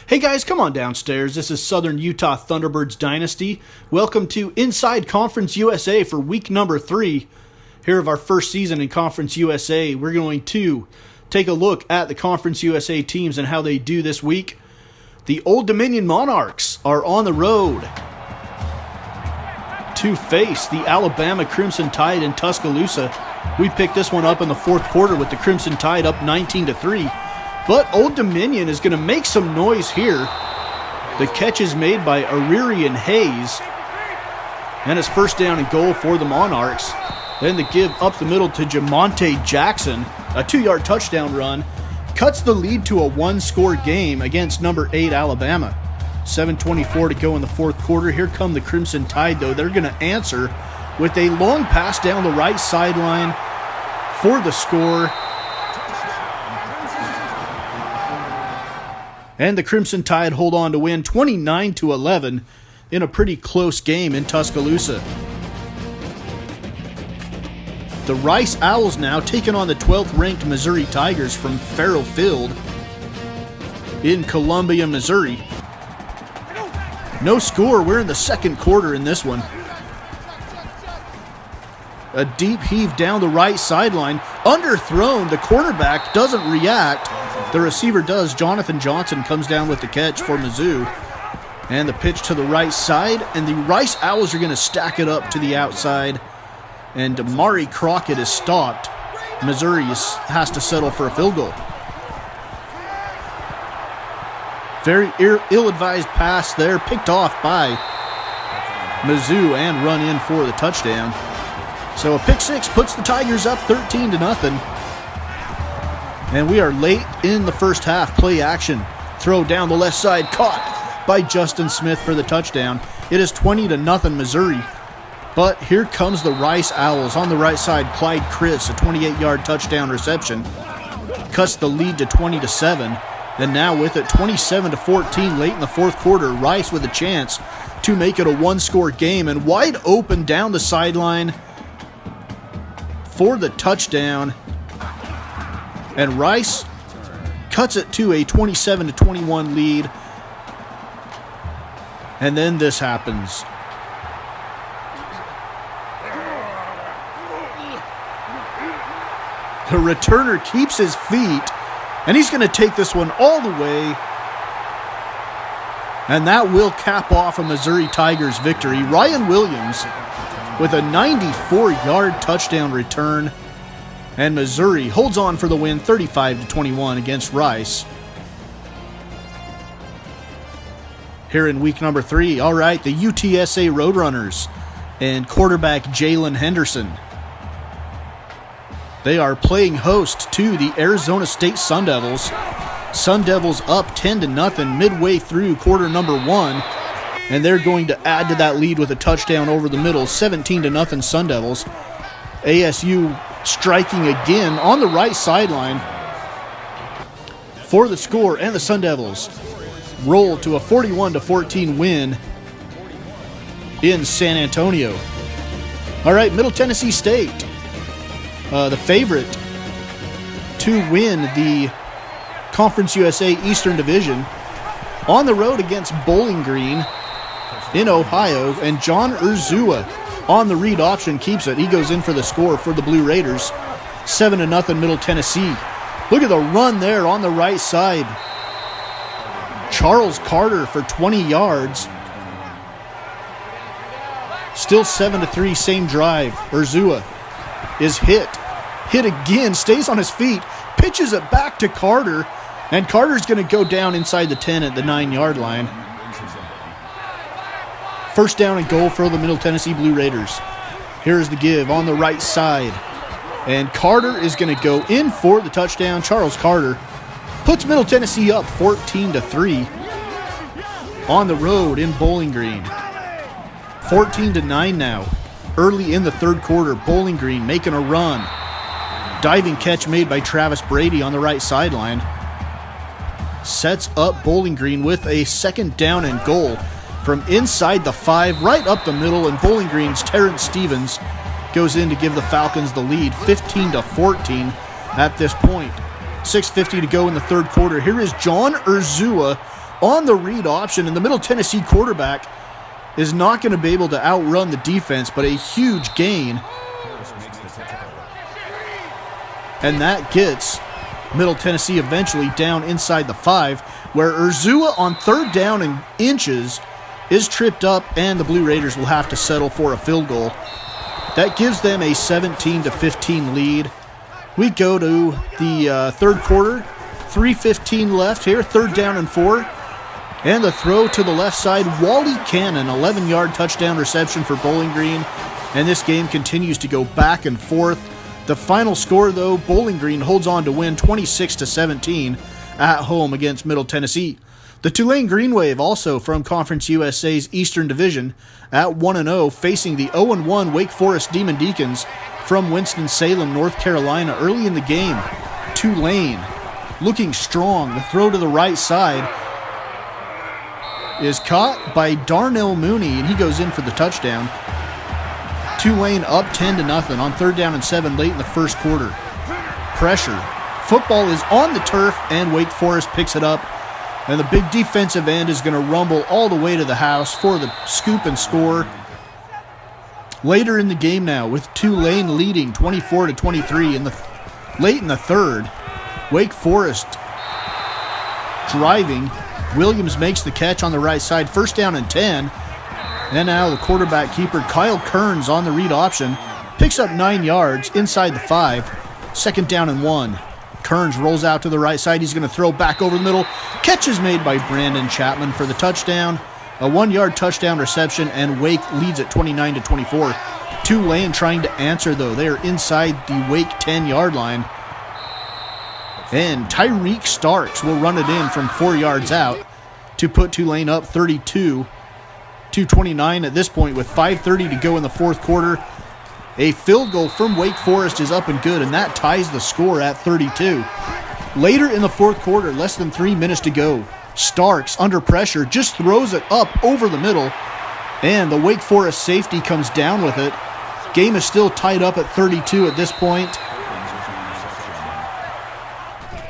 Hey guys, come on downstairs. This is Southern Utah Thunderbirds Dynasty. Welcome to Inside Conference USA for week number 3 here of our first season in Conference USA. We're going to take a look at the Conference USA teams and how they do this week. The Old Dominion Monarchs are on the road to face the Alabama Crimson Tide in Tuscaloosa. We picked this one up in the fourth quarter with the Crimson Tide up 19-3. But Old Dominion is going to make some noise here. The catch is made by Aririan Hayes. And it's first down and goal for the Monarchs. Then the give up the middle to Jamonte Jackson. A 2-yard touchdown run. Cuts the lead to a one-score game against number 8 Alabama. 7:24 to go in the fourth quarter. Here come the Crimson Tide, though. They're going to answer with a long pass down the right sideline for the score. And the Crimson Tide hold on to win 29-11 in a pretty close game in Tuscaloosa. The Rice Owls now taking on the 12th-ranked Missouri Tigers from Farrell Field in Columbia, Missouri. No score. We're in the second quarter in this one. A deep heave down the right sideline. Underthrown. The quarterback doesn't react. The receiver does. Jonathan Johnson comes down with the catch for Mizzou. And the pitch to the right side. And the Rice Owls are going to stack it up to the outside. And Damari Crockett is stopped. Missouri has to settle for a field goal. Very ill-advised pass there. Picked off by Mizzou and run in for the touchdown. So a pick six puts the Tigers up 13-0. And we are late in the first half. Play action. Throw down the left side. Caught by Justin Smith for the touchdown. It is 20-0 Missouri. But here comes the Rice Owls. On the right side, Clyde Chris, a 28-yard touchdown reception. Cuts the lead to 20-7. And now with it, 27-14 late in the fourth quarter. Rice with a chance to make it a one-score game. And wide open down the sideline for the touchdown. And Rice cuts it to a 27-21 lead. And then this happens. The returner keeps his feet, and he's going to take this one all the way. And that will cap off a Missouri Tigers victory. Ryan Williams with a 94-yard touchdown return. And Missouri holds on for the win 35-21 against Rice. Here in week number 3, all right, the UTSA Roadrunners and quarterback Jalen Henderson. They are playing host to the Arizona State Sun Devils. Sun Devils up 10-0 midway through quarter number 1. And they're going to add to that lead with a touchdown over the middle, 17-0 Sun Devils. ASU striking again on the right sideline for the score, and the Sun Devils roll to a 41-14 win in San Antonio. All right, Middle Tennessee State, the favorite to win the Conference USA Eastern Division, on the road against Bowling Green in Ohio, and John Urzua on the read option keeps it. He goes in for the score for the Blue Raiders. 7-0 Middle Tennessee. Look at the run there on the right side. Charles Carter for 20 yards. Still 7-3, same drive. Urzua is hit. Hit again, stays on his feet, pitches it back to Carter, and Carter's going to go down inside the 10 at the 9-yard line. First down and goal for the Middle Tennessee Blue Raiders. Here's the give on the right side. And Carter is going to go in for the touchdown. Charles Carter puts Middle Tennessee up 14-3 on the road in Bowling Green. 14-9 now. Early in the third quarter, Bowling Green making a run. Diving catch made by Travis Brady on the right sideline. Sets up Bowling Green with a second down and goal from inside the 5, right up the middle, and Bowling Green's Terrence Stevens goes in to give the Falcons the lead, 15-14 at this point. 6:50 to go in the third quarter. Here is John Urzua on the read option, and the Middle Tennessee quarterback is not going to be able to outrun the defense, but a huge gain. And that gets Middle Tennessee eventually down inside the 5, where Urzua on 3rd down and inches is tripped up, and the Blue Raiders will have to settle for a field goal. That gives them a 17-15 lead. We go to the third quarter, 3:15 left here, 3rd down and 4. And the throw to the left side, Wally Cannon, 11-yard touchdown reception for Bowling Green. And this game continues to go back and forth. The final score, though, Bowling Green holds on to win 26-17 at home against Middle Tennessee. The Tulane Green Wave, also from Conference USA's Eastern Division, at 1-0, facing the 0-1 Wake Forest Demon Deacons from Winston-Salem, North Carolina. Early in the game, Tulane looking strong. The throw to the right side is caught by Darnell Mooney, and he goes in for the touchdown. Tulane up 10-0 on 3rd down and 7 late in the first quarter. Pressure. Football is on the turf, and Wake Forest picks it up. And the big defensive end is going to rumble all the way to the house for the scoop and score. Later in the game now, with Tulane leading 24-23 late in the third. Wake Forest driving. Williams makes the catch on the right side, 1st down and 10. And now the quarterback keeper, Kyle Kearns, on the read option, picks up 9 yards inside the 5, 2nd down and 1. Kearns rolls out to the right side. He's going to throw back over the middle. Catch is made by Brandon Chapman for the touchdown. A 1-yard touchdown reception, and Wake leads at 29-24. Tulane trying to answer, though. They are inside the Wake 10-yard line. And Tyreek Starks will run it in from 4 yards out to put Tulane up 32-29 at this point with 5:30 to go in the fourth quarter. A field goal from Wake Forest is up and good, and that ties the score at 32. Later in the fourth quarter, less than 3 minutes to go, Starks, under pressure, just throws it up over the middle, and the Wake Forest safety comes down with it. Game is still tied up at 32 at this point.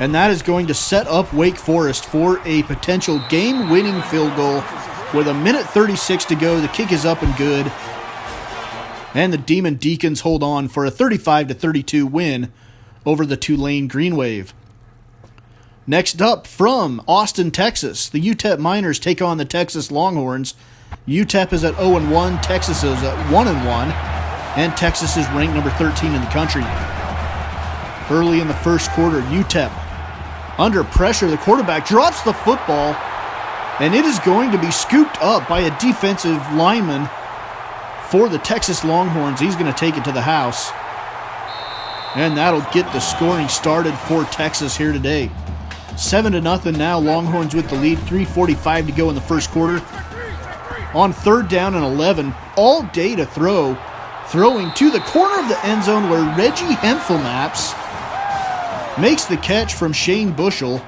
And that is going to set up Wake Forest for a potential game-winning field goal. With 1:36 to go, the kick is up and good. And the Demon Deacons hold on for a 35-32 win over the Tulane Green Wave. Next up, from Austin, Texas, the UTEP Miners take on the Texas Longhorns. UTEP is at 0-1, Texas is at 1-1, and Texas is ranked number 13 in the country. Early in the first quarter, UTEP under pressure. The quarterback drops the football, and it is going to be scooped up by a defensive lineman for the Texas Longhorns. He's going to take it to the house, and that'll get the scoring started for Texas here today. 7-0 now, Longhorns with the lead, 3:45 to go in the first quarter. On 3rd down and 11, all day to throw. Throwing to the corner of the end zone where Reggie Henfelmaps makes the catch from Shane Bushell.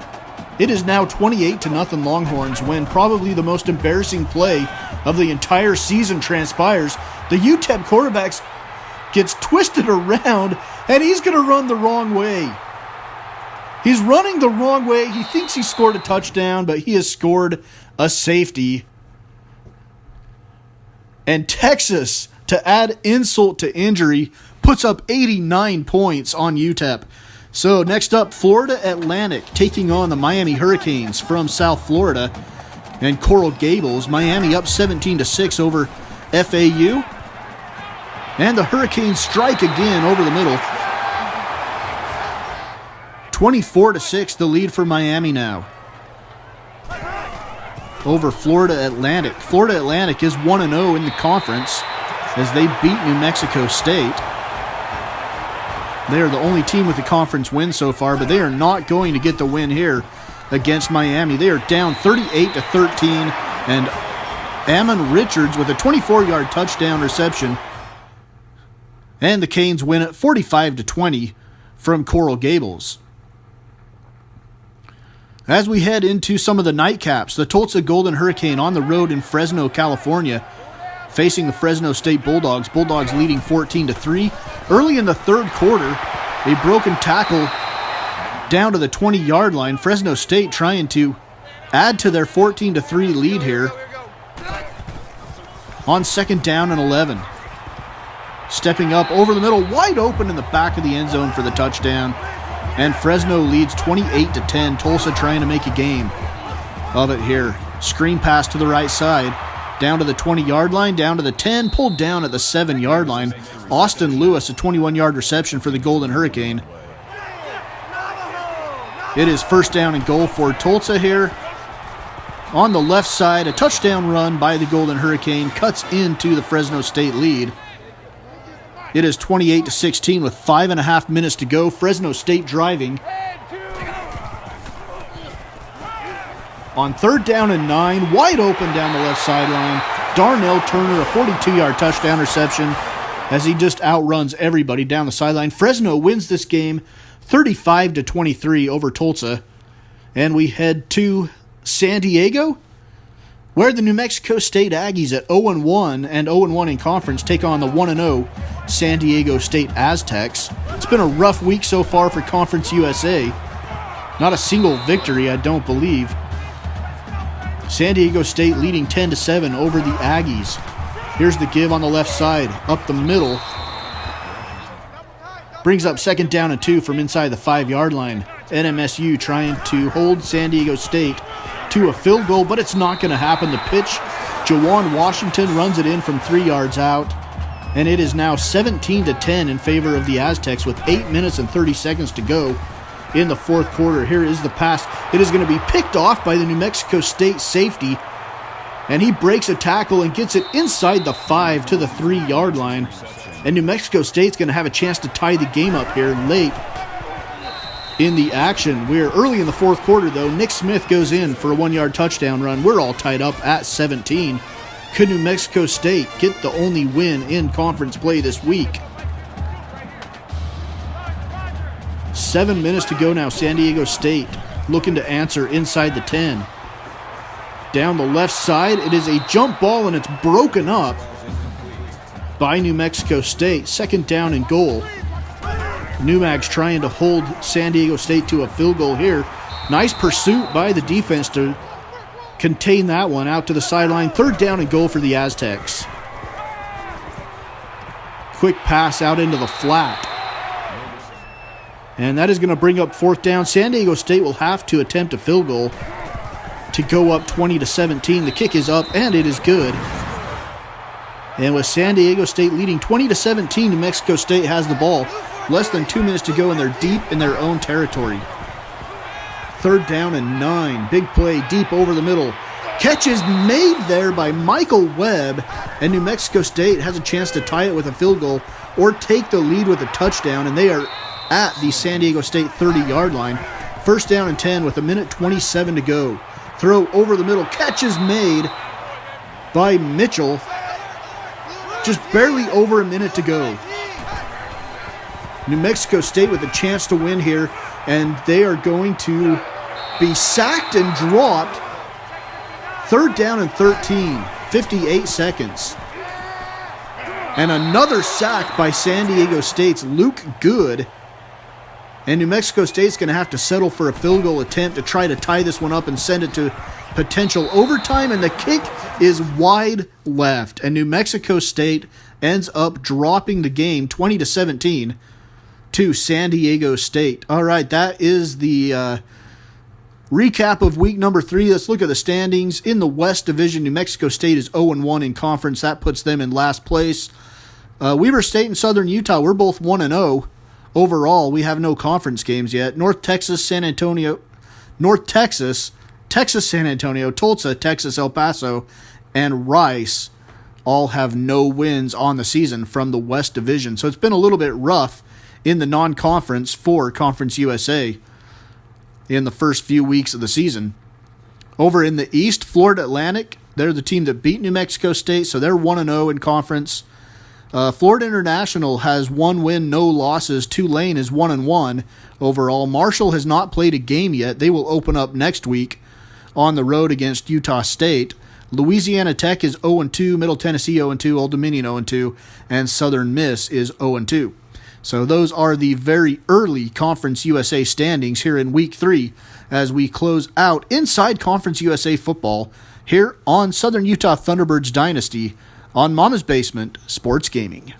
It is now 28-0 Longhorns when probably the most embarrassing play of the entire season transpires. The UTEP quarterback gets twisted around, and he's going to run the wrong way. He's running the wrong way. He thinks he scored a touchdown, but he has scored a safety. And Texas, to add insult to injury, puts up 89 points on UTEP. So next up, Florida Atlantic taking on the Miami Hurricanes from South Florida and Coral Gables. Miami up 17-6 over FAU. And the Hurricanes strike again over the middle. 24-6, the lead for Miami now over Florida Atlantic. Florida Atlantic is 1-0 in the conference as they beat New Mexico State. They are the only team with a conference win so far, but they are not going to get the win here against Miami. They are down 38-13, and Ammon Richards with a 24-yard touchdown reception. And the Canes win it 45-20 from Coral Gables. As we head into some of the nightcaps, the Tulsa Golden Hurricane on the road in Fresno, California, facing the Fresno State Bulldogs. Bulldogs leading 14-3. Early in the third quarter, a broken tackle down to the 20-yard line. Fresno State trying to add to their 14-3 lead here on 2nd down and 11. Stepping up over the middle, wide open in the back of the end zone for the touchdown. And Fresno leads 28-10. Tulsa trying to make a game of it here. Screen pass to the right side. Down to the 20-yard line, down to the 10, pulled down at the 7-yard line. Austin Lewis, a 21-yard reception for the Golden Hurricane. It is 1st down and goal for Tulsa here. On the left side, a touchdown run by the Golden Hurricane cuts into the Fresno State lead. It is 28-16 with 5.5 minutes to go. Fresno State driving. On 3rd down and 9, wide open down the left sideline. Darnell Turner, a 42-yard touchdown reception as he just outruns everybody down the sideline. Fresno wins this game 35-23 over Tulsa. And we head to San Diego, where the New Mexico State Aggies at 0-1 and 0-1 in conference take on the 1-0 San Diego State Aztecs. It's been a rough week so far for Conference USA. Not a single victory, I don't believe. San Diego State leading 10-7 over the Aggies. Here's the give on the left side, up the middle. Brings up 2nd down and 2 from inside the 5-yard line. NMSU trying to hold San Diego State to a field goal, but it's not going to happen. The pitch, Jawan Washington runs it in from 3 yards out, and it is now 17-10 in favor of the Aztecs with 8 minutes and 30 seconds to go in the 4th quarter. Here is the pass. It is going to be picked off by the New Mexico State safety, and he breaks a tackle and gets it inside the 5 to the 3-yard line. And New Mexico State's going to have a chance to tie the game up here late in the action. We're early in the 4th quarter, though. Nick Smith goes in for a 1-yard touchdown run. We're all tied up at 17. Could New Mexico State get the only win in conference play this week? 7 minutes to go now. San Diego State looking to answer inside the 10. Down the left side, it is a jump ball, and it's broken up by New Mexico State. 2nd down and goal. Numags trying to hold San Diego State to a field goal here. Nice pursuit by the defense to contain that one out to the sideline. 3rd down and goal for the Aztecs. Quick pass out into the flat. And that is going to bring up 4th down. San Diego State will have to attempt a field goal to go up 20-17. The kick is up, and it is good. And with San Diego State leading 20-17, New Mexico State has the ball. Less than 2 minutes to go, and they're deep in their own territory. 3rd down and 9. Big play deep over the middle. Catch is made there by Michael Webb, and New Mexico State has a chance to tie it with a field goal or take the lead with a touchdown, and they are at the San Diego State 30-yard line. 1st down and 10 with 1:27 to go. Throw over the middle. Catch is made by Mitchell. Just barely over a minute to go. New Mexico State with a chance to win here, and they are going to be sacked and dropped. 3rd down and 13, 58 seconds. And another sack by San Diego State's Luke Good. And New Mexico State's going to have to settle for a field goal attempt to try to tie this one up and send it to potential overtime. And the kick is wide left. And New Mexico State ends up dropping the game 20-17 to San Diego State. All right, that is the recap of week number 3. Let's look at the standings. In the West Division, New Mexico State is 0-1 in conference. That puts them in last place. Weber State and Southern Utah, we're both 1-0. Overall, we have no conference games yet. North Texas, San Antonio, Texas, San Antonio, Tulsa, Texas, El Paso, and Rice all have no wins on the season from the West Division. So it's been a little bit rough in the non-conference for Conference USA in the first few weeks of the season. Over in the East, Florida Atlantic, they're the team that beat New Mexico State, so they're 1-0 in conference. Florida International has 1 win, no losses. Tulane is 1-1 overall. Marshall has not played a game yet. They will open up next week on the road against Utah State. Louisiana Tech is 0-2, Middle Tennessee 0-2, Old Dominion 0-2, and Southern Miss is 0-2. So those are the very early Conference USA standings here in Week 3 as we close out Inside Conference USA football here on Southern Utah Thunderbirds Dynasty on Mama's Basement Sports Gaming.